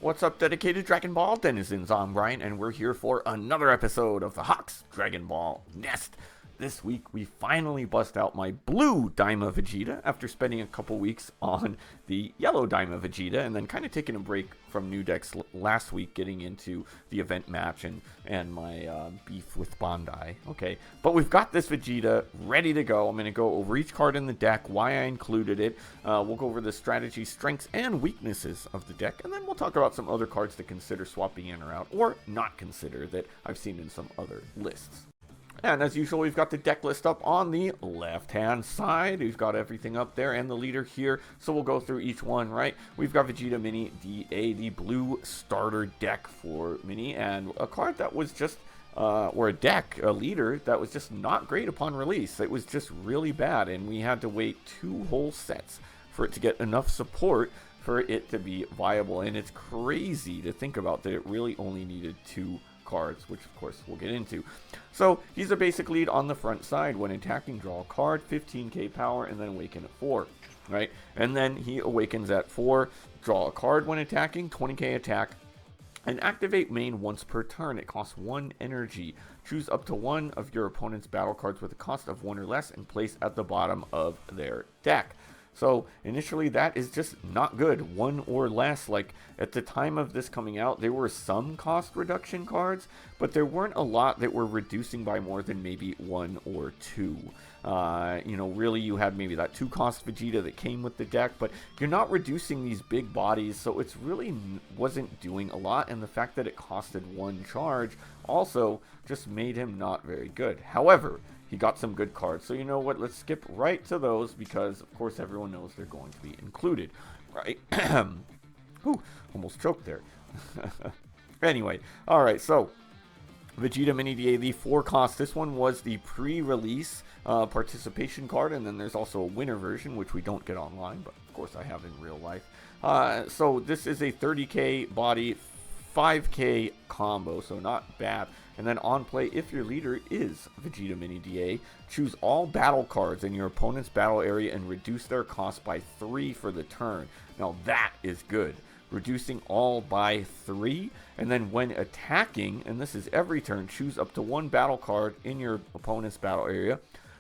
What's up, dedicated Dragon Ball denizens? I'm Brian, and we're here for another episode of the Hawks Dragon Ball Nest. This week, we finally bust out my blue Daima Vegeta after spending a couple weeks on the yellow Daima Vegeta, and then kind of taking a break from new decks last week, getting into the event match and my beef with Bandai. Okay, but we've got this Vegeta ready to go. I'm going to go over each card in the deck, why I included it. We'll go over the strategy, strengths, and weaknesses of the deck, and then we'll talk about some other cards to consider swapping in or out, or not consider, that I've seen in some other lists. And as usual, we've got the deck list up on the left-hand side. We've got everything up there and the leader here, so we'll go through each one, right? We've got Vegeta Mini DA, the blue starter deck for Mini, and a card that was just, or a deck, a leader, that was just not great upon release. It was just really bad, and we had to wait 2 whole sets for it to get enough support for it to be viable. And it's crazy to think about that it really only needed 2 cards, which of course we'll get into. So he's a basic lead on the front side. When attacking, draw a card, 15k power, and then awaken at 4, right? And then he awakens at 4, draw a card when attacking, 20k attack, and activate main once per turn. It costs 1 energy. Choose up to 1 of your opponent's battle cards with a cost of 1 or less and place at the bottom of their deck. So initially that is just not good. 1 or less. Like at the time of this coming out, there were some cost reduction cards, but there weren't a lot that were reducing by more than maybe 1 or 2. You know, really you had maybe that 2 cost Vegeta that came with the deck, but you're not reducing these big bodies, so it's really wasn't doing a lot, and the fact that it costed 1 charge also just made him not very good. However, he got some good cards. So you know what? Let's skip right to those because, of course, everyone knows they're going to be included, right? Ooh, almost choked there. Anyway, all right. So Vegeta Mini DA, the 4 cost. This one was the pre-release participation card, and then there's also a winner version, which we don't get online, but of course I have in real life. So this is a 30k body, 5k combo, so not bad. And then on play, if your leader is Vegeta Mini DA, choose all battle cards in your opponent's battle area and reduce their cost by 3 for the turn. Now that is good. Reducing all by 3, and then when attacking, and this is every turn, choose up to 1 battle card in your opponent's battle area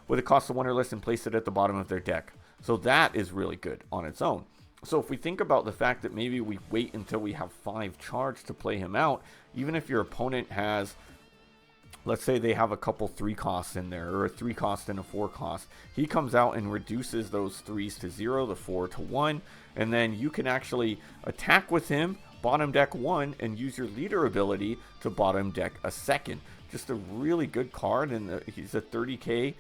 with a cost of 1 or less and place it at the bottom of their deck. So that is really good on its own. So if we think about the fact that maybe we wait until we have 5 charge to play him out, even if your opponent has, let's say they have a couple 3 costs in there, or a 3 cost and a 4 cost, he comes out and reduces those 3s to 0, the 4 to 1, and then you can actually attack with him, bottom deck 1, and use your leader ability to bottom deck a 2nd. Just a really good card, and he's a 30k,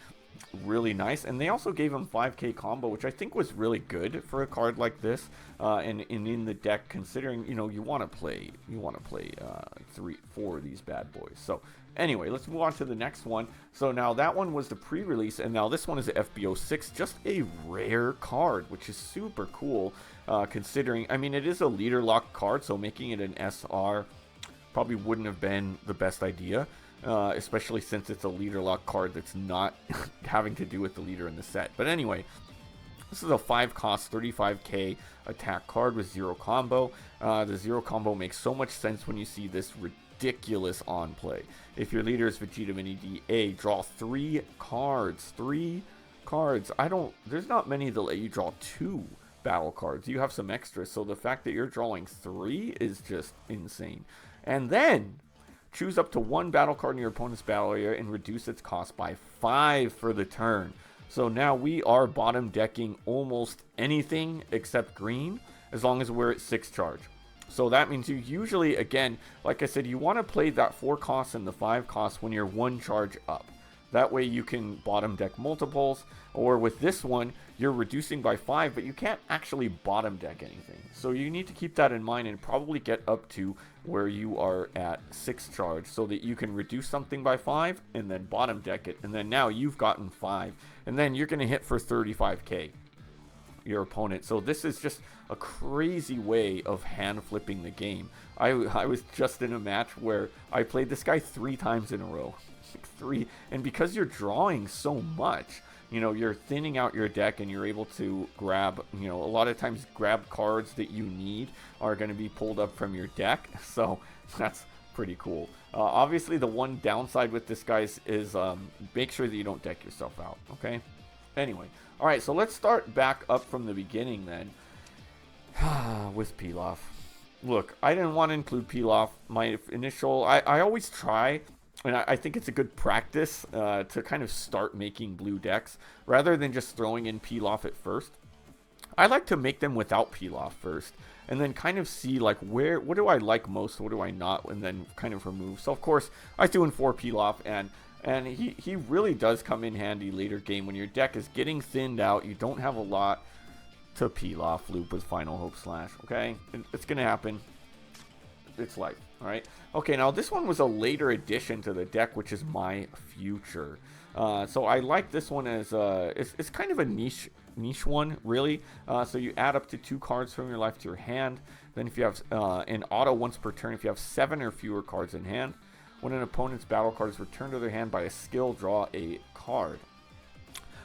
really nice. And they also gave him 5k combo, which I think was really good for a card like this, and in the deck, considering, you know, you want to play 3-4 of these bad boys. So anyway, let's move on to the next one. So now that one was the pre-release, and now this one is a FB06, just a rare card, which is super cool, considering, I mean, it is a leader lock card, so making it an SR probably wouldn't have been the best idea. Especially since it's a leader lock card that's not having to do with the leader in the set. But anyway, this is a 5 cost, 35k attack card with 0 combo. The 0 combo makes so much sense when you see this ridiculous on play. If your leader is Vegeta Mini DA, draw 3 cards. 3 cards. There's not many that let you draw 2 battle cards. You have some extras, so the fact that you're drawing 3 is just insane. And then choose up to 1 battle card in your opponent's battle area and reduce its cost by 5 for the turn. So now we are bottom decking almost anything except green, as long as we're at 6 charge. So that means you usually, again, like I said, you want to play that 4 cost and the 5 cost when you're 1 charge up. That way you can bottom deck multiples, or with this one, you're reducing by 5, but you can't actually bottom deck anything. So you need to keep that in mind and probably get up to where you are at 6 charge so that you can reduce something by 5 and then bottom deck it. And then now you've gotten 5, and then you're going to hit for 35k. Your opponent. So this is just a crazy way of hand flipping the game. I was just in a match where I played this guy 3 times in a row. 3, and because you're drawing so much, you know, you're thinning out your deck and you're able to grab, you know, a lot of times grab cards that you need are going to be pulled up from your deck. So that's pretty cool. Obviously, the one downside with this, guys, is make sure that you don't deck yourself out, okay? Anyway, all right, so let's start back up from the beginning then with Pilaf. Look, I didn't want to include Pilaf. My initial, I always try, and I think it's a good practice to kind of start making blue decks rather than just throwing in Pilaf at first. I like to make them without Pilaf first, and then kind of see like what do I like most, what do I not, and then kind of remove. So of course I threw in 4 Pilaf, and he really does come in handy later game when your deck is getting thinned out. You don't have a lot to Pilaf loop with Final Hope Slash. Okay, it's gonna happen. It's life. All right. Okay, now this one was a later addition to the deck, which is My Future. So I like this one as it's kind of a niche one, really. So you add up to 2 cards from your life to your hand. Then if you have an auto once per turn, if you have 7 or fewer cards in hand, when an opponent's battle card is returned to their hand by a skill, draw a card.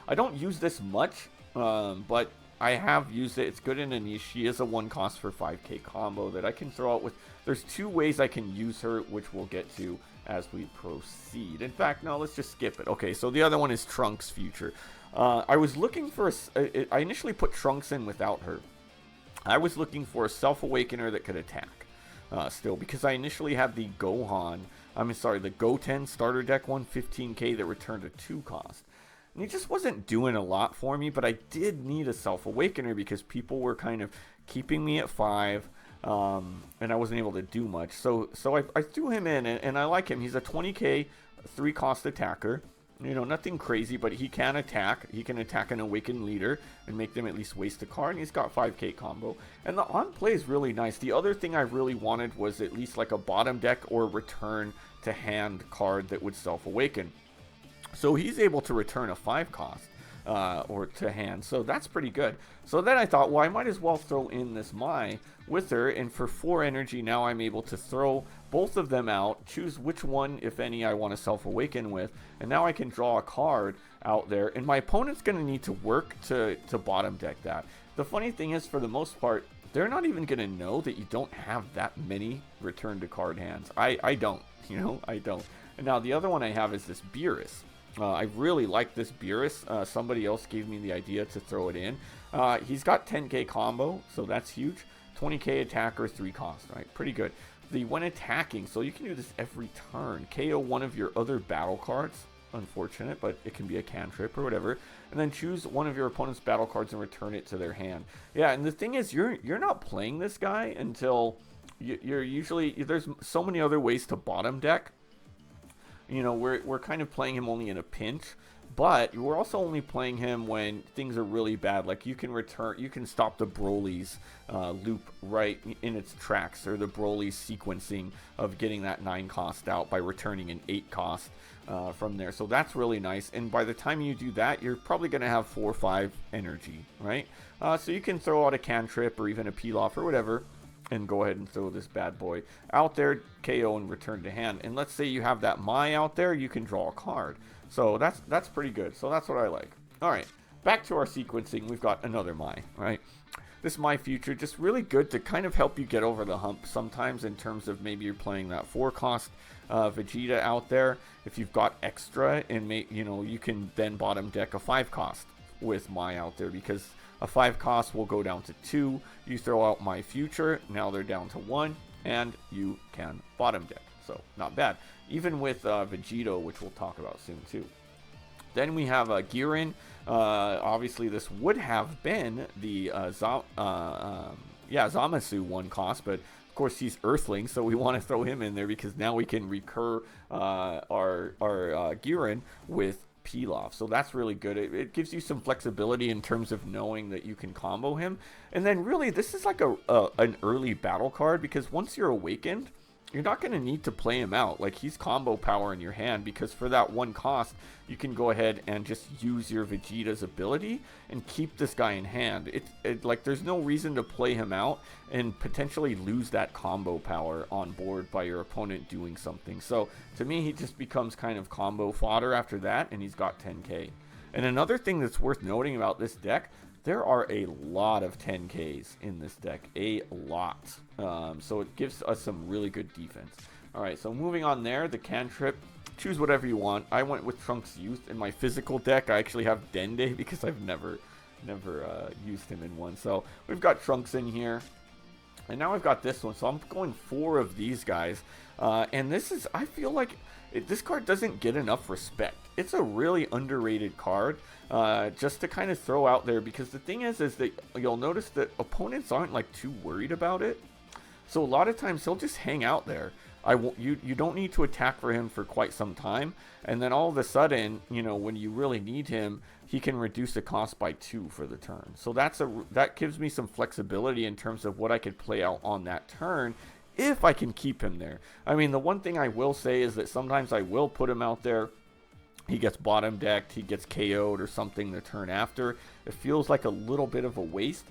I don't use this much, but I have used it. It's good in a niche. She is a 1 cost for 5k combo that I can throw out with. There's 2 ways I can use her, which we'll get to as we proceed. In fact, no, let's just skip it. Okay, so the other one is Trunks Future. I was looking for I initially put Trunks in without her. I was looking for a Self-Awakener that could attack still, because I initially had the the Goten starter deck one, 15k, that returned a 2 cost. And it just wasn't doing a lot for me, but I did need a Self-Awakener because people were kind of keeping me at 5, and I wasn't able to do much. So I threw him in, and I like him. He's a 20k, 3 cost attacker. You know, nothing crazy, but he can attack. He can attack an Awakened Leader and make them at least waste a card, and he's got 5k combo. And the on-play is really nice. The other thing I really wanted was at least like a bottom deck or return to hand card that would Self-Awaken. So he's able to return a 5 cost or to hand, so that's pretty good. So then I thought, well, I might as well throw in this Mai with her, and for 4 energy now I'm able to throw both of them out, choose which one, if any, I want to Self-Awaken with, and now I can draw a card out there, and my opponent's going to need to work to bottom deck that. The funny thing is, for the most part, they're not even going to know that you don't have that many return to card hands. I don't, you know, I don't. And now the other one I have is this Beerus. I really like this Beerus. Somebody else gave me the idea to throw it in. He's got 10k combo, so that's huge. 20k attacker, 3 cost, right? Pretty good. When attacking, so you can do this every turn. KO one of your other battle cards. Unfortunate, but it can be a cantrip or whatever. And then choose one of your opponent's battle cards and return it to their hand. Yeah, and the thing is, you're not playing this guy until you're usually, there's so many other ways to bottom deck. You know, we're kind of playing him only in a pinch, but we're also only playing him when things are really bad. Like you can stop the Broly's loop right in its tracks, or the Broly's sequencing of getting that 9 cost out by returning an 8 cost from there. So that's really nice. And by the time you do that, you're probably going to have 4 or 5 energy, right? So you can throw out a cantrip or even a Pilaf or whatever, and go ahead and throw this bad boy out there, KO and return to hand. And let's say you have that Mai out there, you can draw a card. So that's pretty good. So that's what I like. All right, back to our sequencing. We've got another Mai, right? This My Future, just really good to kind of help you get over the hump sometimes, in terms of maybe you're playing that 4 cost Vegeta out there. If you've got extra, and you know, you can then bottom deck a 5 cost with Mai out there, because a 5 cost will go down to 2. You throw out My Future, now they're down to 1, and you can bottom deck. So not bad. Even with Vegito, which we'll talk about soon too. Then we have Giran. Obviously, this would have been the Zamasu 1 cost, but of course he's Earthling, so we want to throw him in there because now we can recur our Giran with Pilaf. So that's really good. It gives you some flexibility in terms of knowing that you can combo him. And then really, this is like an early battle card, because once you're awakened, you're not going to need to play him out. Like, he's combo power in your hand, because for that 1 cost, you can go ahead and just use your Vegeta's ability and keep this guy in hand. Like, there's no reason to play him out and potentially lose that combo power on board by your opponent doing something. So to me, he just becomes kind of combo fodder after that, and he's got 10k. And another thing that's worth noting about this deck, there are a lot of 10Ks in this deck, a lot. So it gives us some really good defense. All right, so moving on there, the cantrip, choose whatever you want. I went with Trunks Youth. In my physical deck, I actually have Dende because I've never used him in one. So we've got Trunks in here. And now I've got this one, so I'm going 4 of these guys. And this is, I feel like this card doesn't get enough respect. It's a really underrated card, just to kind of throw out there, because the thing is that you'll notice that opponents aren't like too worried about it. So a lot of times he'll just hang out there. You don't need to attack for him for quite some time, and then all of a sudden, you know, when you really need him, he can reduce the cost by 2 for the turn. So that gives me some flexibility in terms of what I could play out on that turn if I can keep him there. I mean, the one thing I will say is that sometimes I will put him out there. He gets bottom decked, he gets KO'd or something the turn after. It feels like a little bit of a waste,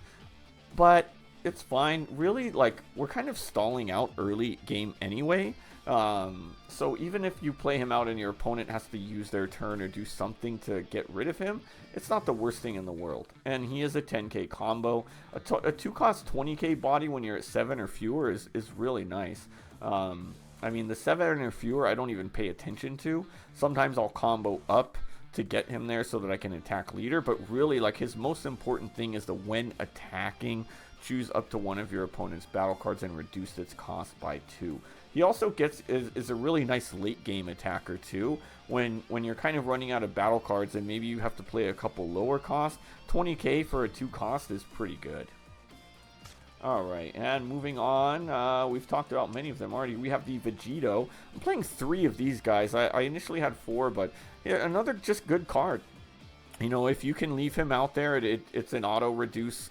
but it's fine. Really, like, we're kind of stalling out early game anyway. So even if you play him out and your opponent has to use their turn or do something to get rid of him, it's not the worst thing in the world. And he is a 10k combo. A 2-cost 20k body when you're at 7 or fewer is really nice. I mean, the 7 or fewer I don't even pay attention to. Sometimes I'll combo up to get him there so that I can attack leader, but really, like, his most important thing is the when attacking, choose up to one of your opponent's battle cards and reduce its cost by 2. He also is a really nice late game attacker too. When you're kind of running out of battle cards and maybe you have to play a couple lower cost, 20k for a 2 cost is pretty good. Alright, and moving on, we've talked about many of them already. We have the Vegito. I'm playing 3 of these guys. I initially had 4, but yeah, another just good card. You know, if you can leave him out there, it's an auto reduce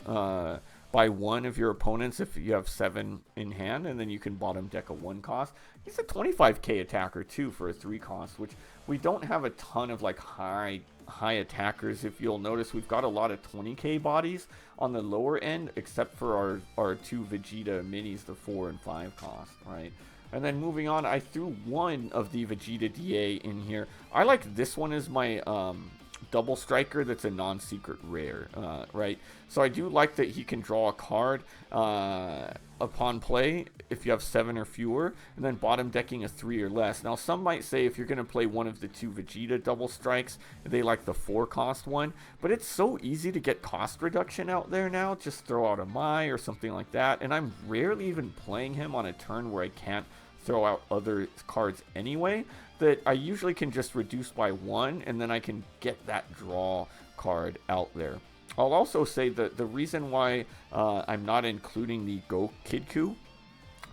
by 1 of your opponents if you have 7 in hand, and then you can bottom deck a 1 cost. He's a 25k attacker too for a 3 cost, which we don't have a ton of like high attackers. If you'll notice, we've got a lot of 20k bodies on the lower end, except for our 2 Vegeta Minis, the 4 and 5 cost, right? And then moving on, I threw 1 of the Vegeta DA in here. I like this one as my double striker that's a non-secret rare, right? So I do like that he can draw a card upon play if you have 7 or fewer, and then bottom decking a 3 or less. Now some might say if you're going to play one of the 2 Vegeta double strikes, they like the 4 cost one, but it's so easy to get cost reduction out there now. Just throw out a Mai or something like that, and I'm rarely even playing him on a turn where I can't throw out other cards anyway, that I usually can just reduce by 1, and then I can get that draw card out there. I'll also say that the reason why I'm not including the Go Kidku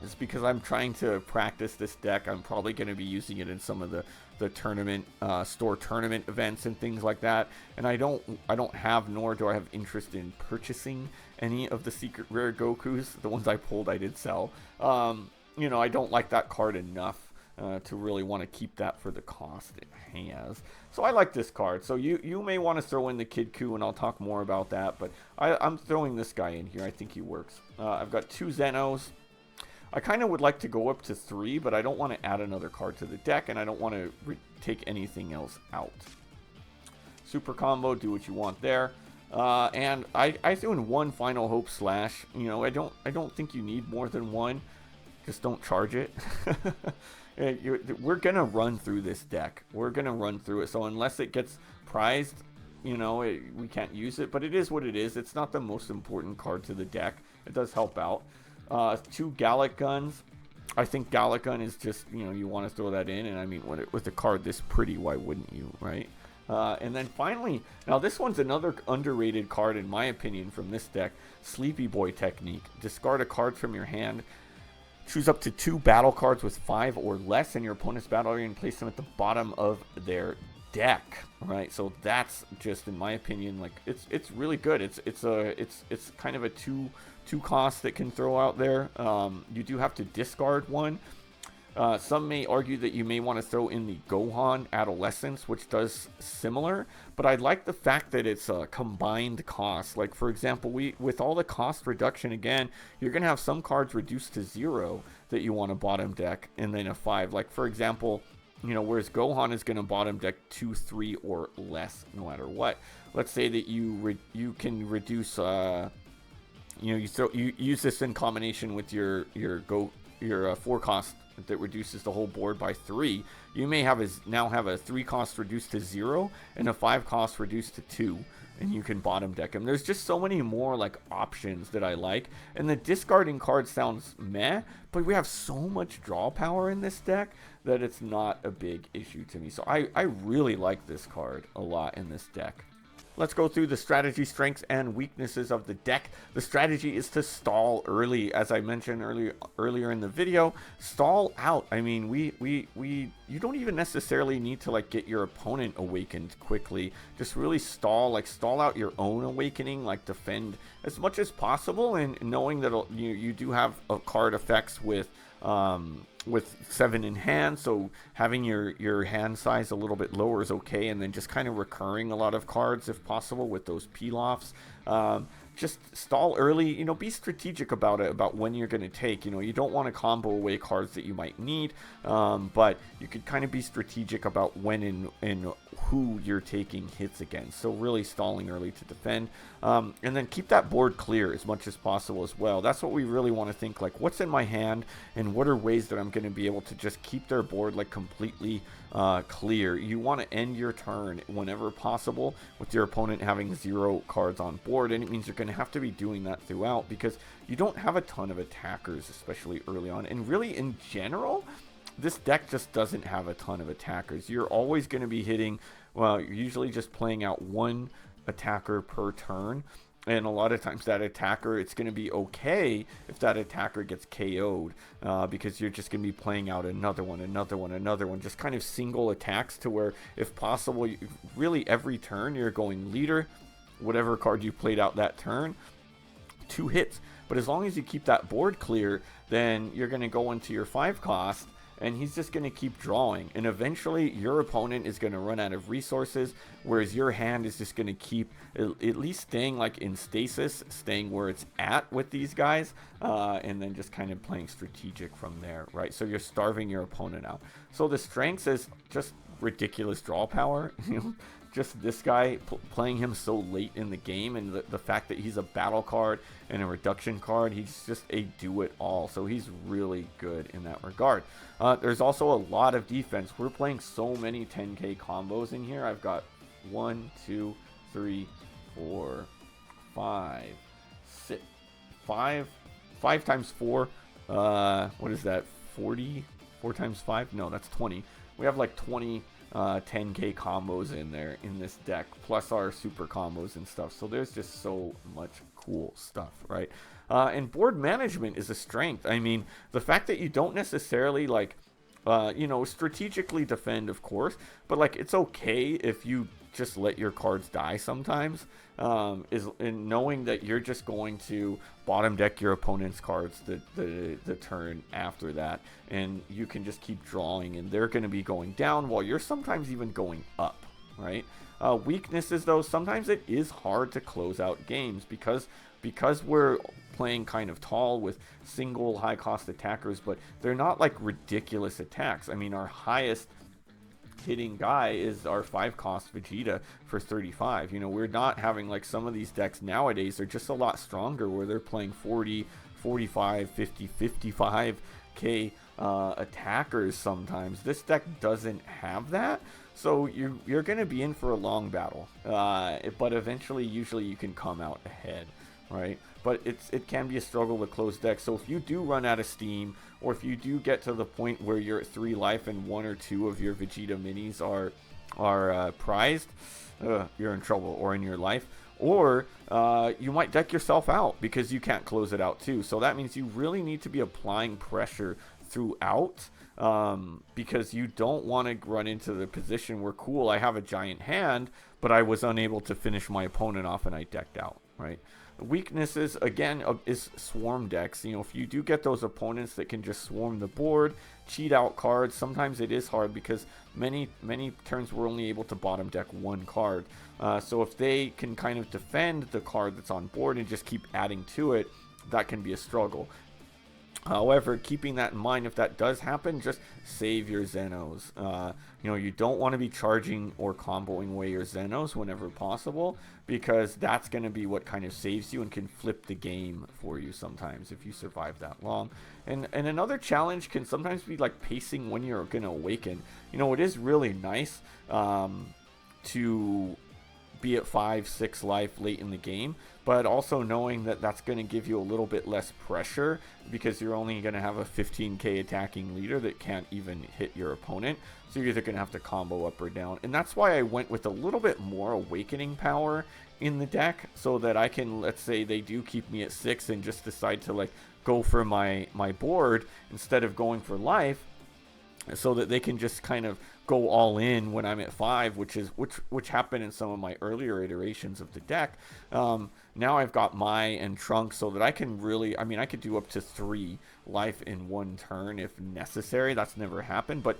is because I'm trying to practice this deck. I'm probably going to be using it in some of the tournament store tournament events and things like that, and I don't have, nor do I have interest in purchasing any of the secret rare Gokus. The ones I pulled I did sell. You know, I don't like that card enough to really want to keep that for the cost it has. So I like this card. So you may want to throw in the Kidku, and I'll talk more about that, but I'm throwing this guy in here. I think he works. I've got 2 Zen-Ohs. I kind of would like to go up to 3, but I don't want to add another card to the deck, and I don't want to take anything else out. Super combo, do what you want there. And I threw in 1 Final Hope Slash. You know, I don't think you need more than 1. Just don't charge it. We're going to run through this deck. We're going to run through it. So unless it gets prized, you know, we can't use it. But it is what it is. It's not the most important card to the deck. It does help out. 2 Galick Guns. I think Galick Gun is just, you know, you want to throw that in. And I mean, with a card this pretty, why wouldn't you, right? And then finally, now this one's another underrated card in my opinion from this deck. Sleepy Boy Technique. Discard a card from your hand. Choose up to 2 battle cards with 5 or less in your opponent's battle area and place them at the bottom of their deck. Right, so that's just, in my opinion, like it's really good. It's kind of a two cost that can throw out there. You do have to discard 1. Some may argue that you may want to throw in the Gohan Adolescence, which does similar, but I like the fact that it's a combined cost. Like, for example, with all the cost reduction, again, you're going to have some cards reduced to 0 that you want to bottom deck, and then a 5. Like, for example, You know, whereas Gohan is going to bottom deck 2, 3, or less no matter what. Let's say that you can reduce, you know, you use this in combination with your 4 cost that reduces the whole board by 3. You may now have a 3 cost reduced to 0 and a 5 cost reduced to 2, and you can bottom deck them. There's just so many more like options that I like, and the discarding card sounds meh, but we have so much draw power in this deck that it's not a big issue to me. So I really like this card a lot in this deck. Let's go through the strategy, strengths, and weaknesses of the deck. The strategy is to stall early, as I mentioned earlier in the video. Stall out. I mean, you don't even necessarily need to like get your opponent awakened quickly. Just really stall out your own awakening, like defend as much as possible, and knowing that you do have card effects with 7 in hand, so having your hand size a little bit lower is okay, and then just kind of recurring a lot of cards if possible with those Pilafs. Just stall early, you know, be strategic about it, about when you're going to take. You know, you don't want to combo away cards that you might need, but you could kind of be strategic about when and who you're taking hits against. So really stalling early to defend, and then keep that board clear as much as possible as well. That's what we really want to think, like what's in my hand and what are ways that I'm going to be able to just keep their board like completely clear. You want to end your turn whenever possible with your opponent having 0 cards on board, and it means you're going to have to be doing that throughout because you don't have a ton of attackers, especially early on. And really in general, this deck just doesn't have a ton of attackers. You're always going to be hitting, well, you're usually just playing out 1 attacker per turn, and a lot of times that attacker, it's going to be okay if that attacker gets KO'd, because you're just going to be playing out another one, just kind of single attacks to where, if possible, really every turn you're going leader, whatever card you played out that turn, 2 hits. But as long as you keep that board clear, then you're going to go into your 5 cost, and he's just going to keep drawing, and eventually your opponent is going to run out of resources, whereas your hand is just going to keep at least staying like in stasis, staying where it's at with these guys, and then just kind of playing strategic from there, right? So you're starving your opponent out. So the strengths is just ridiculous draw power, you know, just this guy playing him so late in the game, and the fact that he's a battle card and a reduction card, he's just a do-it-all. So he's really good in that regard. There's also a lot of defense. We're playing so many 10k combos in here. I've got 1, 2, 3, 4, 5, 6, 5 times 4. What is that? 40? 4 times 5? No, that's 20. We have like 20 10k combos in there in this deck, plus our super combos and stuff. So there's just so much cool stuff, right? And board management is a strength. I mean, the fact that you don't necessarily like you know, strategically defend, of course, but like it's okay if you just let your cards die sometimes, is in knowing that you're just going to bottom deck your opponent's cards the turn after that, and you can just keep drawing, and they're going to be going down while you're sometimes even going up, right? Weaknesses, though, sometimes it is hard to close out games because we're playing kind of tall with single high cost attackers, but they're not like ridiculous attacks. I mean, our highest hitting guy is our 5 cost Vegeta for 35. You know, we're not having like some of these decks nowadays. They're just a lot stronger, where they're playing 40, 45, 50, 55k attackers sometimes. This deck doesn't have that, so you're going to be in for a long battle, but eventually usually you can come out ahead, right? But it can be a struggle to close decks. So if you do run out of steam, or if you do get to the point where you're at 3 life and 1 or 2 of your Vegeta minis are prized, you're in trouble, or in your life. Or you might deck yourself out because you can't close it out too. So that means you really need to be applying pressure throughout, because you don't want to run into the position where, cool, I have a giant hand, but I was unable to finish my opponent off and I decked out, right? Weaknesses, again, is swarm decks. You know, if you do get those opponents that can just swarm the board, cheat out cards, sometimes it is hard because many turns we're only able to bottom deck 1 card. So if they can kind of defend the card that's on board and just keep adding to it, that can be a struggle. However, keeping that in mind, if that does happen, just save your Zen-Ohs. You don't want to be charging or comboing away your Zen-Ohs whenever possible, because that's going to be what kind of saves you and can flip the game for you sometimes if you survive that long. And another challenge can sometimes be like pacing when you're going to awaken. It is really nice to be at 5-6 life late in the game, but also knowing that that's going to give you a little bit less pressure because you're only going to have a 15k attacking leader that can't even hit your opponent, so you're either going to have to combo up or down. And that's why I went with a little bit more awakening power in the deck, so that I can, let's say they do keep me at 6 and just decide to like go for my board instead of going for life, so that they can just kind of go all in when I'm at 5, which happened in some of my earlier iterations of the deck. Now I've got Mai and Trunks, so that I can really, I could do up to 3 life in one turn if necessary. That's never happened, but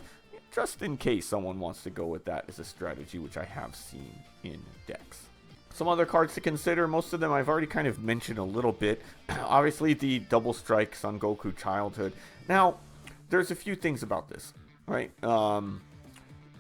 just in case someone wants to go with that as a strategy, which I have seen in decks. Some other cards to consider, most of them I've already kind of mentioned a little bit. Obviously the double strike Son Goku Childhood. Now, there's a few things about this, right?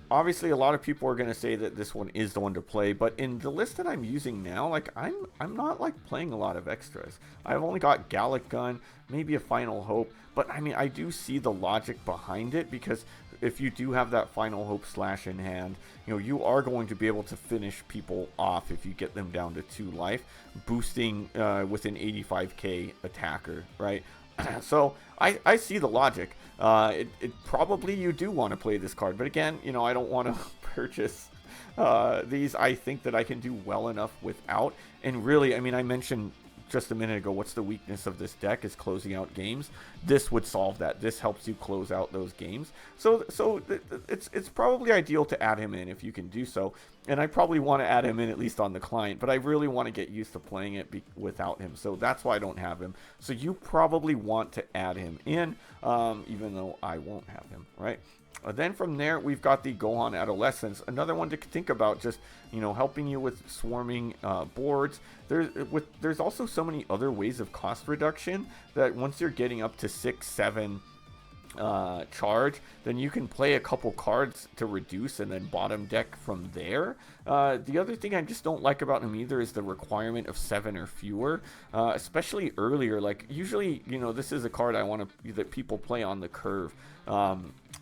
Obviously a lot of people are going to say that this one is the one to play, but in the list that I'm using now, like I'm not like playing a lot of extras. I've only got Galick Gun, maybe a Final Hope, but I do see the logic behind it, because if you do have that Final Hope slash in hand, you are going to be able to finish people off if you get them down to 2 life, boosting with an 85k attacker, right? So I see the logic. It probably you do want to play this card, but again, I don't want to purchase these. I think that I can do well enough without. And really, I mentioned just a minute ago, what's the weakness of this deck is closing out games. This would solve that. This helps you close out those games. So it's probably ideal to add him in if you can do so. And I probably want to add him in at least on the client, but I really want to get used to playing it without him. So that's why I don't have him. So you probably want to add him in, even though I won't have him, right? Then from there, we've got the Gohan Adolescence, another one to think about, just helping you with swarming boards. There's also so many other ways of cost reduction that once you're getting up to 6-7 charge, then you can play a couple cards to reduce and then bottom deck from there. The other thing I just don't like about him either is the requirement of 7 or fewer, especially earlier. Like usually, this is a card I want that people play on the curve.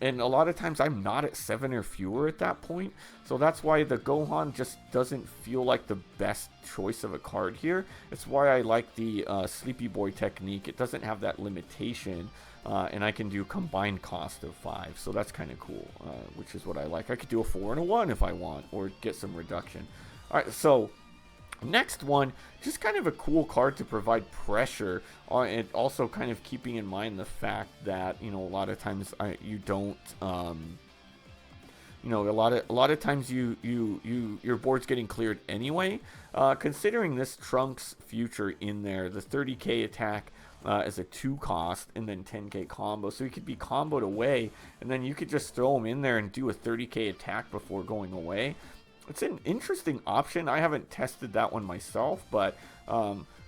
And a lot of times I'm not at 7 or fewer at that point. So that's why the Gohan just doesn't feel like the best choice of a card here. It's why I like the Sleepy Boy technique. It doesn't have that limitation. And I can do combined cost of 5. So that's kind of cool, which is what I like. I could do a 4 and a 1 if I want, or get some reduction. All right, so next one, just kind of a cool card to provide pressure, and also kind of keeping in mind the fact that a lot of times you don't, a lot of times your board's getting cleared anyway. Considering this Trunks future in there, the 30k attack as a 2 cost and then 10k combo, so he could be comboed away, and then you could just throw him in there and do a 30k attack before going away. It's an interesting option. I haven't tested that one myself, but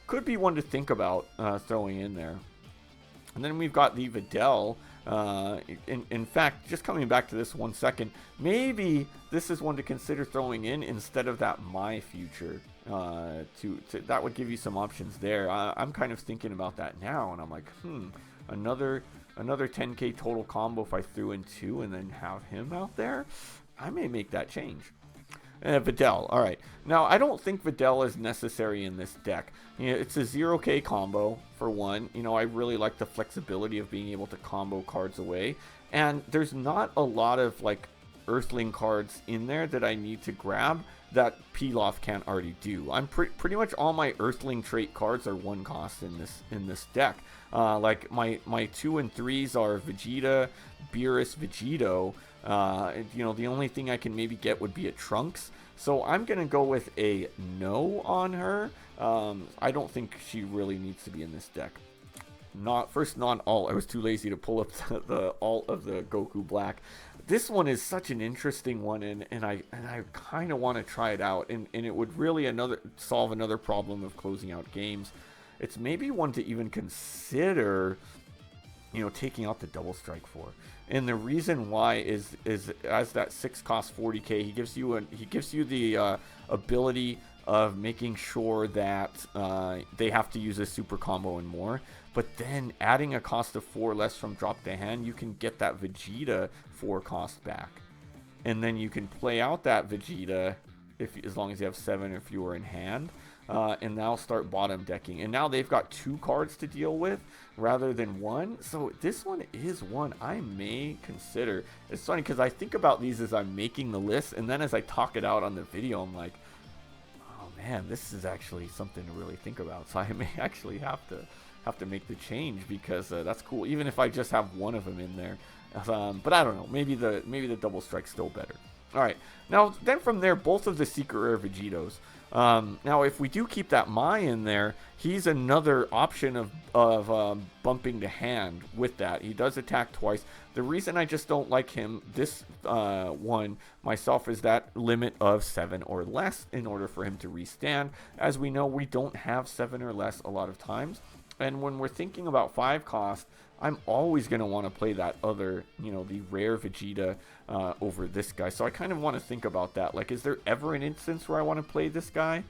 could be one to think about throwing in there. And then we've got the Videl. In fact, just coming back to this 1 second, maybe this is one to consider throwing in instead of that Mai future. That would give you some options there. I'm kind of thinking about that now, and I'm like, another 10k total combo if I threw in 2 and then have him out there. I may make that change. Videl, alright. Now, I don't think Videl is necessary in this deck. It's a 0k combo, for one. I really like the flexibility of being able to combo cards away. And there's not a lot of, like, Earthling cards in there that I need to grab that Pilaf can't already do. I'm pretty much all my Earthling trait cards are 1 cost in this deck. Like, my 2 and 3s are Vegeta, Beerus, Vegito. The only thing I can maybe get would be a Trunks. So I'm going to go with a no on her. I don't think she really needs to be in this deck. Non-alt. I was too lazy to pull up the alt of the Goku Black. This one is such an interesting one, and I kind of want to try it out. And it would really solve another problem of closing out games. It's maybe one to even consider taking out the double strike for. And the reason why is as that 6 cost 40k, he gives you the ability of making sure that they have to use a super combo and more. But then adding a cost of 4 less from drop to hand, you can get that Vegeta 4 cost back. And then you can play out that Vegeta as long as you have 7 or fewer in hand. And now start bottom decking. And now they've got 2 cards to deal with rather than 1. So this one is one I may consider. It's funny because I think about these as I'm making the list, and then as I talk it out on the video, I'm like, oh man, this is actually something to really think about. So I may actually have to make the change, because that's cool, even if I just have one of them in there. But I don't know, maybe the double strike's still better. All right, now then from there, both of the secret rare Vegitos. Now if we do keep that Mai in there, he's another option of bumping to hand with that. He does attack twice. The reason I just don't like him this one myself is that limit of 7 or less in order for him to restand. As we know, we don't have 7 or less a lot of times. And when we're thinking about 5 cost, I'm always going to want to play that other, the rare Vegeta over this guy. So I kind of want to think about that. Like, is there ever an instance where I want to play this guy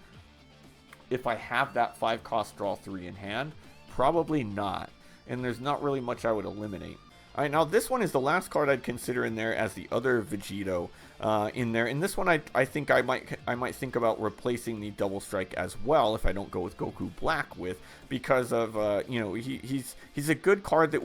if I have that 5 cost draw 3 in hand? Probably not. And there's not really much I would eliminate. All right, now this one is the last card I'd consider in there as the other Vegito in there. And this one I think I might think about replacing the double strike as well if I don't go with Goku Black with, because of he's a good card that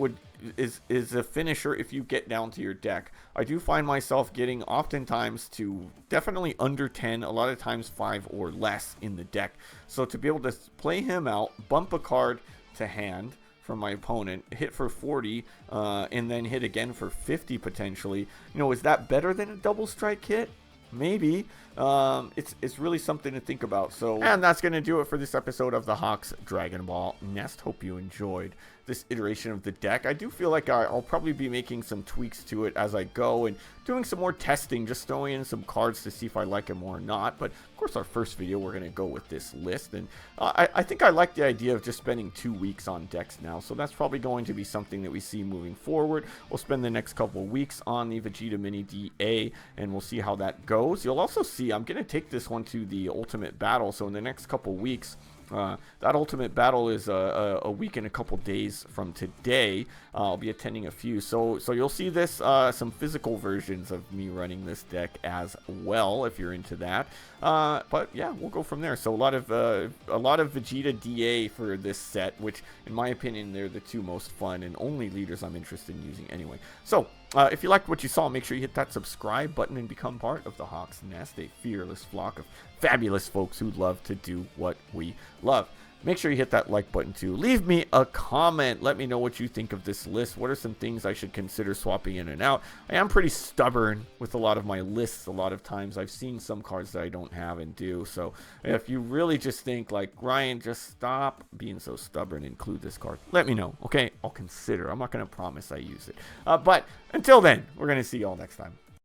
is a finisher if you get down to your deck. I do find myself getting oftentimes to definitely under 10, a lot of times 5 or less in the deck. So to be able to play him out, bump a card to hand from my opponent, hit for 40, and then hit again for 50 potentially. Is that better than a double strike hit? Maybe. It's really something to think about. And that's going to do it for this episode of the Hawks Dragon Ball Nest. Hope you enjoyed this iteration of the deck. I do feel like I'll probably be making some tweaks to it as I go and doing some more testing, just throwing in some cards to see if I like them or not. But of course, our first video, we're going to go with this list. And I think I like the idea of just spending 2 weeks on decks now. So that's probably going to be something that we see moving forward. We'll spend the next couple of weeks on the Vegeta Mini DA, and we'll see how that goes. You'll also see I'm going to take this one to the Ultimate Battle. So in the next couple of weeks, that Ultimate Battle is a week and a couple days from today. I'll be attending a few, so you'll see this some physical versions of me running this deck as well if you're into that. But yeah, we'll go from there. So a lot of Vegeta DA for this set, which in my opinion they're the 2 most fun and only leaders I'm interested in using anyway. So if you liked what you saw, make sure you hit that subscribe button and become part of the Hawks Nest, a fearless flock of fabulous folks who love to do what we love. Make sure you hit that like button too. Leave me a comment. Let me know what you think of this list. What are some things I should consider swapping in and out? I am pretty stubborn with a lot of my lists. A lot of times I've seen some cards that I don't have and do. So if you really just think like, Ryan, just stop being so stubborn, include this card, let me know. Okay, I'll consider. I'm not going to promise I use it. But until then, we're going to see you all next time.